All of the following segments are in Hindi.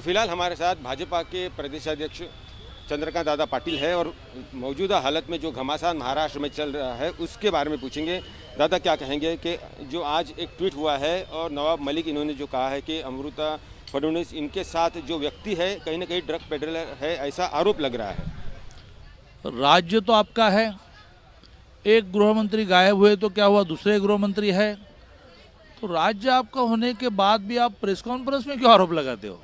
फिलहाल हमारे साथ भाजपा के प्रदेशाध्यक्ष चंद्रकांत दादा पाटिल है और मौजूदा हालत में जो घमासान महाराष्ट्र में चल रहा है उसके बारे में पूछेंगे। दादा क्या कहेंगे कि जो आज एक ट्वीट हुआ है और नवाब मलिक इन्होंने जो कहा है कि अमृता फडणवीस इनके साथ जो व्यक्ति है कहीं ना कहीं ड्रग पेडलर है, ऐसा आरोप लग रहा है। राज्य तो आपका है, एक गृह मंत्री गायब हुए तो क्या हुआ, दूसरे गृह मंत्री है। तो राज्य आपका होने के बाद भी आप प्रेस कॉन्फ्रेंस में क्यों आरोप लगाते हो?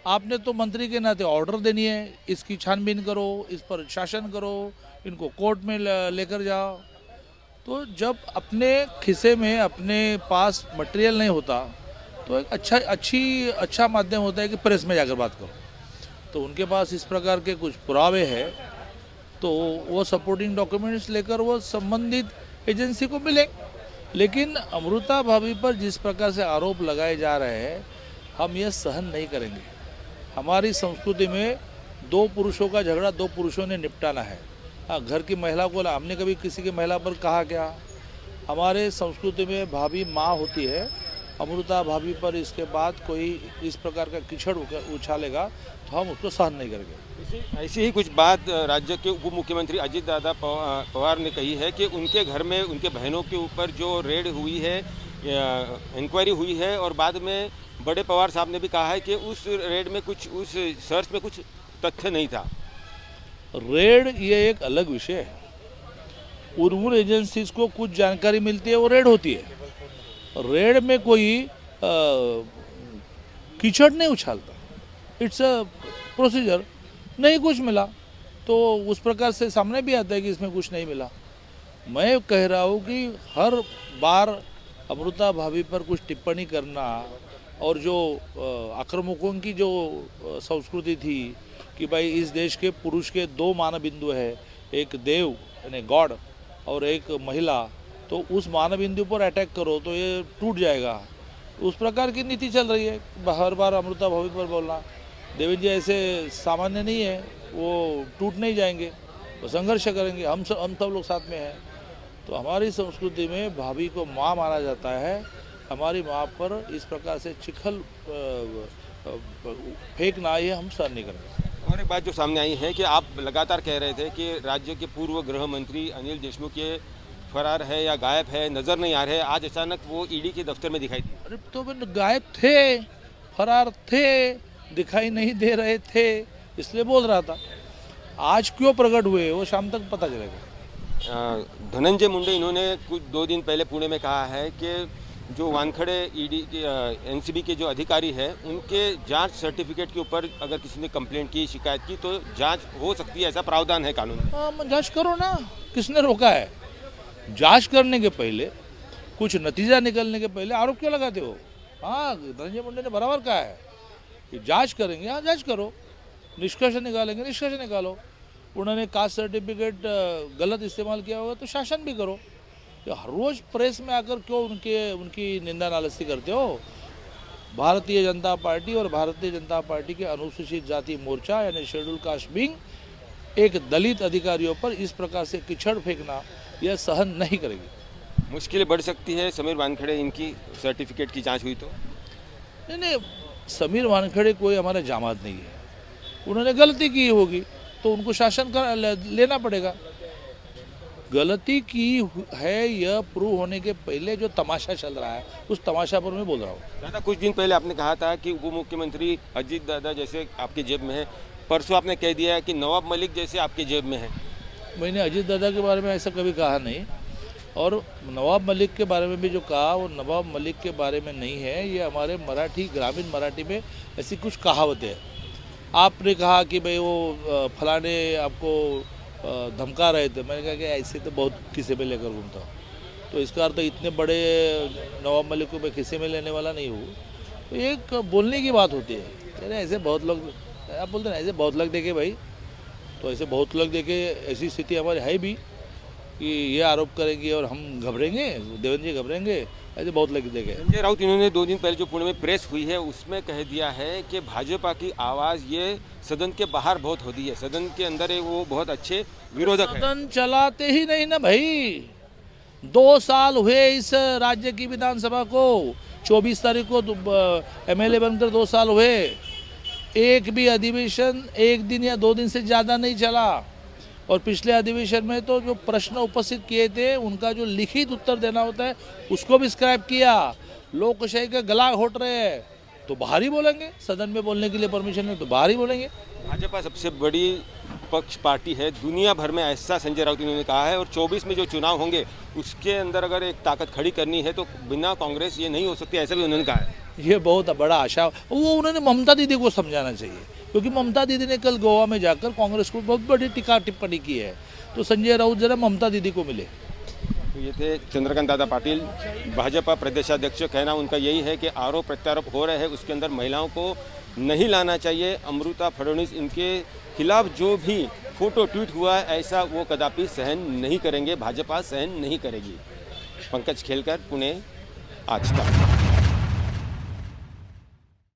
आपने तो मंत्री के नाते ऑर्डर देनी है, इसकी छानबीन करो, इस पर शासन करो, इनको कोर्ट में लेकर जाओ। तो जब अपने खिसे में अपने पास मटेरियल नहीं होता तो एक अच्छा माध्यम होता है कि प्रेस में जाकर बात करो। तो उनके पास इस प्रकार के कुछ पुरावे हैं तो वो सपोर्टिंग डॉक्यूमेंट्स लेकर वो संबंधित एजेंसी को मिले। लेकिन अमृता भाभी पर जिस प्रकार से आरोप लगाए जा रहे हैं हम ये सहन नहीं करेंगे। हमारी संस्कृति में दो पुरुषों का झगड़ा दो पुरुषों ने निपटाना है। हाँ, घर की महिला को हमने कभी किसी की महिला पर कहा क्या? हमारे संस्कृति में भाभी माँ होती है। अमृता भाभी पर इसके बाद कोई इस प्रकार का कीचड़ उछालेगा तो हम उसको सहन नहीं करेंगे। ऐसी ही कुछ बात राज्य के उप मुख्यमंत्री अजित दादा पवार ने कही है कि उनके घर में उनके बहनों के ऊपर जो रेड हुई है, इंक्वायरी हुई है और बाद में बड़े पवार साहब ने भी कहा है कि उस रेड में कुछ, उस सर्च में कुछ तथ्य नहीं था। रेड ये एक अलग विषय है। उन एजेंसीज को कुछ जानकारी मिलती है, वो रेड होती है। रेड में कोई कीचड़ नहीं उछालता, इट्स अ प्रोसीजर। नहीं कुछ मिला तो उस प्रकार से सामने भी आता है कि इसमें कुछ नहीं मिला। मैं कह रहा हूँ कि हर बार अमृता भाभी पर कुछ टिप्पणी करना और जो आक्रामकों की जो संस्कृति थी कि भाई इस देश के पुरुष के दो मानव बिंदु है, एक देव यानी गॉड और एक महिला, तो उस मानव बिंदु पर अटैक करो तो ये टूट जाएगा। उस प्रकार की नीति चल रही है। हर बार अमृता भाभी पर बोलना, देवेंद्र जी ऐसे सामान्य नहीं है, वो टूट नहीं जाएंगे, वो संघर्ष करेंगे। हम सब लोग साथ में हैं। तो हमारी संस्कृति में भाभी को माँ माना जाता है। हमारी माँ पर इस प्रकार से चिखल फेंकना ये हम सहन नहीं करेंगे। और एक बात जो सामने आई है कि आप लगातार कह रहे थे कि राज्य के पूर्व गृह मंत्री अनिल देशमुख के फरार है या गायब है, नजर नहीं आ रहे। आज अचानक वो ईडी के दफ्तर में दिखाई दिए। अरे तो गायब थे, फरार थे, दिखाई नहीं दे रहे थे, इसलिए बोल रहा था। आज क्यों प्रकट हुए वो शाम तक पता चलेगा। धनंजय मुंडे इन्होंने कुछ 2 दिन पहले पुणे में कहा है कि जो वानखड़े ईडी एनसीबी के जो अधिकारी हैं उनके जांच सर्टिफिकेट के ऊपर अगर किसी ने कंप्लेंट की, शिकायत की तो जांच हो सकती है, ऐसा प्रावधान है कानून में। हाँ, जांच करो ना, किसने रोका है? जांच करने के पहले, कुछ नतीजा निकलने के पहले आरोप क्यों लगाते हो? हाँ, धनंजय मुंडे ने बराबर कहा है कि जांच करेंगे। हाँ, जांच करो, निष्कर्ष निकालेंगे, निष्कर्ष निकालो। उन्होंने कास्ट सर्टिफिकेट गलत इस्तेमाल किया होगा तो शासन भी करो। तो हर रोज़ प्रेस में आकर क्यों उनकी निंदा नालस्ती करते हो? भारतीय जनता पार्टी और भारतीय जनता पार्टी के अनुसूचित जाति मोर्चा यानी शेड्यूल कास्ट विंग एक दलित अधिकारियों पर इस प्रकार से कीचड़ फेंकना यह सहन नहीं करेगी। मुश्किलें बढ़ सकती है समीर वानखड़े इनकी सर्टिफिकेट की जांच हुई तो? नहीं, समीर वानखड़े कोई हमारा जामाद नहीं है। उन्होंने गलती की होगी तो उनको शासन कर लेना पड़ेगा। गलती की है यह प्रूव होने के पहले जो तमाशा चल रहा है उस तमाशा पर मैं बोल रहा हूँ। दादा, कुछ दिन पहले आपने कहा था कि उप मुख्यमंत्री अजित दादा जैसे आपकी जेब में है। परसों आपने कह दिया है कि नवाब मलिक जैसे आपकी जेब में है। मैंने अजित दादा के बारे में ऐसा कभी कहा नहीं, और नवाब मलिक के बारे में भी जो कहा वो नवाब मलिक के बारे में नहीं है। ये हमारे मराठी, ग्रामीण मराठी में ऐसी कुछ कहावतें हैं। आपने कहा कि भाई वो फलाने आपको धमका रहे थे, मैंने कहा कि ऐसे तो बहुत किस्से में लेकर घूमता हूँ। तो इसका अर्थ इतने बड़े नवाब मलिक को मैं किस्से में लेने वाला नहीं हूँ। तो एक बोलने की बात होती है। अरे ऐसे बहुत लोग, आप बोलते हैं ऐसे बहुत लोग देखे भाई, तो ऐसे बहुत लोग देखे। ऐसी स्थिति हमारी है भी कि ये आरोप करेंगे और हम घबरेंगे, देवेंद्र जी घबरेंगे, ऐसे बहुत लोग देखे। संजय राउत इन्होंने 2 दिन पहले जो पुणे में प्रेस हुई है उसमें कह दिया है कि भाजपा की आवाज़ ये सदन के बाहर बहुत होती है, सदन के अंदर वो बहुत अच्छे विरोधक है। सदन चलाते ही नहीं ना भाई। 2 साल हुए इस राज्य की विधानसभा को, 24 तारीख को एमएलए बनकर 2 साल हुए। एक भी अधिवेशन एक दिन या 2 दिन से ज़्यादा नहीं चला। और पिछले अधिवेशन में तो जो प्रश्न उपस्थित किए थे उनका जो लिखित उत्तर देना होता है उसको भी स्क्रैप किया। लोकशाही का गला घोट रहे हैं, तो बाहर ही बोलेंगे। सदन में बोलने के लिए परमिशन है तो बाहर ही बोलेंगे। भाजपा सबसे बड़ी पक्ष पार्टी है दुनिया भर में, ऐसा संजय राउत ने कहा है। और 24 में जो चुनाव होंगे उसके अंदर अगर एक ताकत खड़ी करनी है तो बिना कांग्रेस ये नहीं हो सकती, ऐसा भी उन्होंने कहा है। ये बहुत बड़ा आशा, वो उन्होंने ममता दीदी को समझाना चाहिए, क्योंकि ममता दीदी ने कल गोवा में जाकर कांग्रेस को बहुत बड़ी टीका टिप्पणी की है। तो संजय राउत जरा ममता दीदी को मिले। तो ये थे चंद्रकांत दादा पाटिल, भाजपा प्रदेशाध्यक्ष। कहना उनका यही है कि आरोप प्रत्यारोप हो रहे हैं उसके अंदर महिलाओं को नहीं लाना चाहिए। अमृता फडणवीस इनके खिलाफ जो भी फोटो ट्वीट हुआ है ऐसा वो कदापि सहन नहीं करेंगे, भाजपा सहन नहीं करेगी। पंकज खेलकर, पुणे, आज तक।